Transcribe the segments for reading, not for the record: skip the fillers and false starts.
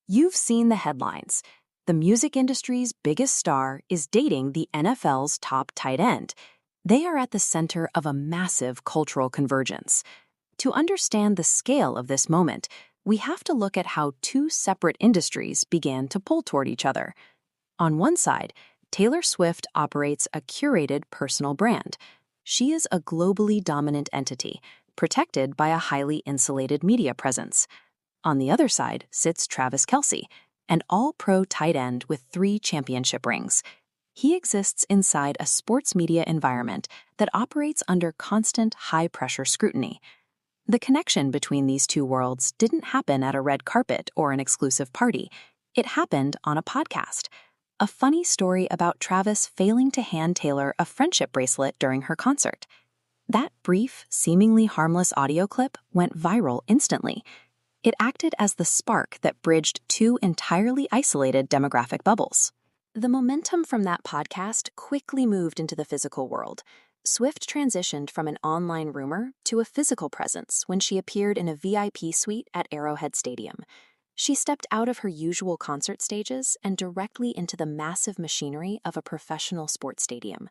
You've seen the headlines. The music industry's biggest star is dating the NFL's top tight end. They are at the center of a massive cultural convergence. To understand the scale of this moment, we have to look at how two separate industries began to pull toward each other. On one side, Taylor Swift operates a curated personal brand. She is a globally dominant entity, protected by a highly insulated media presence. On the other side sits Travis Kelce, an all-pro tight end with 3 championship rings. He exists inside a sports media environment that operates under constant high-pressure scrutiny. The connection between these two worlds didn't happen at a red carpet or an exclusive party. It happened on a podcast. A funny story about Travis failing to hand Taylor a friendship bracelet during her concert. That brief, seemingly harmless audio clip went viral instantly. It acted as the spark that bridged two entirely isolated demographic bubbles. The momentum from that podcast quickly moved into the physical world. Swift transitioned from an online rumor to a physical presence when she appeared in a VIP suite at Arrowhead Stadium. She stepped out of her usual concert stages and directly into the massive machinery of a professional sports stadium.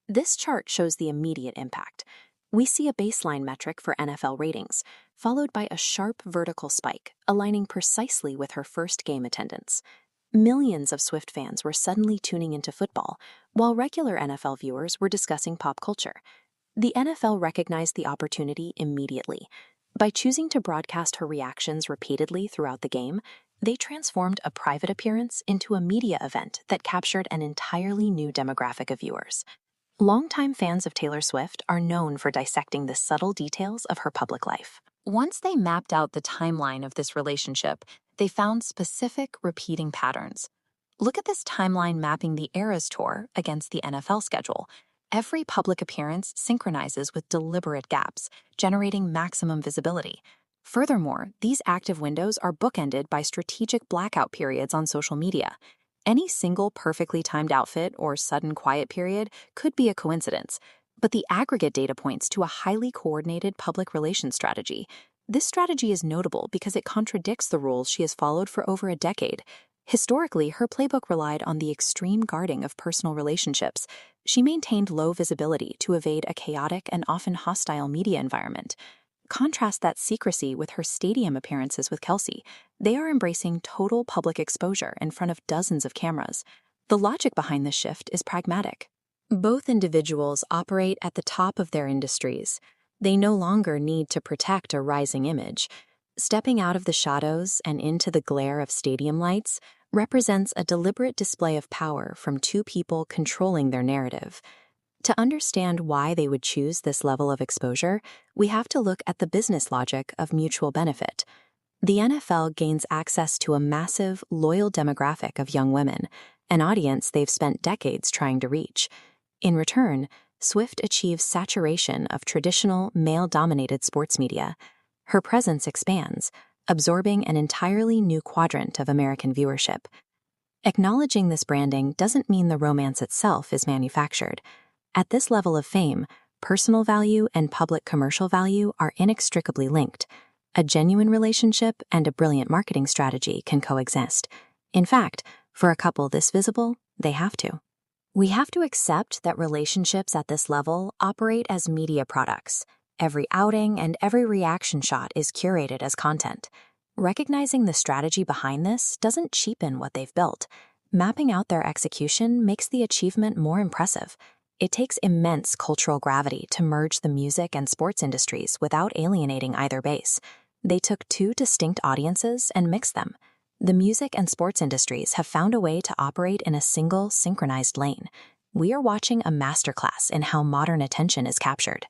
This chart shows the immediate impact. We see a baseline metric for NFL ratings, followed by a sharp vertical spike, aligning precisely with her first game attendance. Millions of Swift fans were suddenly tuning into football, while regular NFL viewers were discussing pop culture. The NFL recognized the opportunity immediately. By choosing to broadcast her reactions repeatedly throughout the game, they transformed a private appearance into a media event that captured an entirely new demographic of viewers. Longtime fans of Taylor Swift are known for dissecting the subtle details of her public life. Once they mapped out the timeline of this relationship, they found specific repeating patterns. Look at this timeline mapping the Eras Tour against the NFL schedule. Every public appearance synchronizes with deliberate gaps, generating maximum visibility. Furthermore, these active windows are bookended by strategic blackout periods on social media. Any single perfectly timed outfit or sudden quiet period could be a coincidence, but the aggregate data points to a highly coordinated public relations strategy. This strategy is notable because it contradicts the rules she has followed for over a decade. Historically, her playbook relied on the extreme guarding of personal relationships. She maintained low visibility to evade a chaotic and often hostile media environment. Contrast that secrecy with her stadium appearances with Kelce. They are embracing total public exposure in front of dozens of cameras. The logic behind this shift is pragmatic. Both individuals operate at the top of their industries. They no longer need to protect a rising image. Stepping out of the shadows and into the glare of stadium lights represents a deliberate display of power from two people controlling their narrative. To understand why they would choose this level of exposure, we have to look at the business logic of mutual benefit. The NFL gains access to a massive, loyal demographic of young women, an audience they've spent decades trying to reach. In return, Swift achieves saturation of traditional, male-dominated sports media. Her presence expands, absorbing an entirely new quadrant of American viewership. Acknowledging this branding doesn't mean the romance itself is manufactured. At this level of fame, personal value and public commercial value are inextricably linked. A genuine relationship and a brilliant marketing strategy can coexist. In fact, for a couple this visible, they have to. We have to accept that relationships at this level operate as media products. Every outing and every reaction shot is curated as content. Recognizing the strategy behind this doesn't cheapen what they've built. Mapping out their execution makes the achievement more impressive. It takes immense cultural gravity to merge the music and sports industries without alienating either base. They took two distinct audiences and mixed them. The music and sports industries have found a way to operate in a single, synchronized lane. We are watching a masterclass in how modern attention is captured.